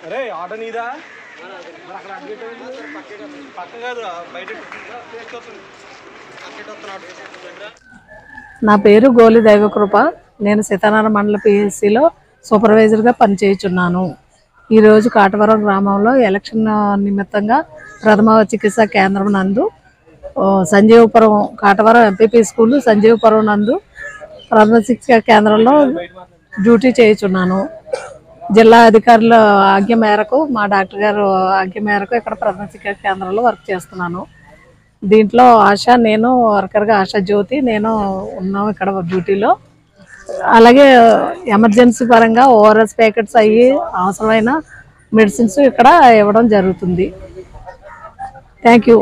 अरे आटो नीदा నా పేరు గోలి దైవకృప. నేను సీతారామ మండల పిఎస్సిలో సూపర్వైజర్గా పనిచేయుచున్నాను. ఈరోజు కాటవరం గ్రామంలో ఎలక్షన్ నిమిత్తంగా ప్రథమ చికిత్సా కేంద్రం నందు సంజీవపురం కాటవరం ఎంపీపీ స్కూల్ సంజీవపురం నందు ప్రథమ చికిత్సా కేంద్రంలో డ్యూటీ చేయుచున్నాను. జిల్లా అధికారుల ఆజ్ఞ మేరకు మా డాక్టర్ గారు ఆజ్ఞ మేరకు ఇక్కడ ప్రథమ చికిత్సా కేంద్రంలో వర్క్ చేస్తున్నాను. దీంట్లో ఆశా నేను వర్కర్గా ఆశా జ్యోతి నేను ఉన్నాం ఇక్కడ డ్యూటీలో. అలాగే ఎమర్జెన్సీ పరంగా ఓఆర్ఎస్ ప్యాకెట్స్ అయ్యి అవసరమైన మెడిసిన్స్ ఇక్కడ ఇవ్వడం జరుగుతుంది. Thank you.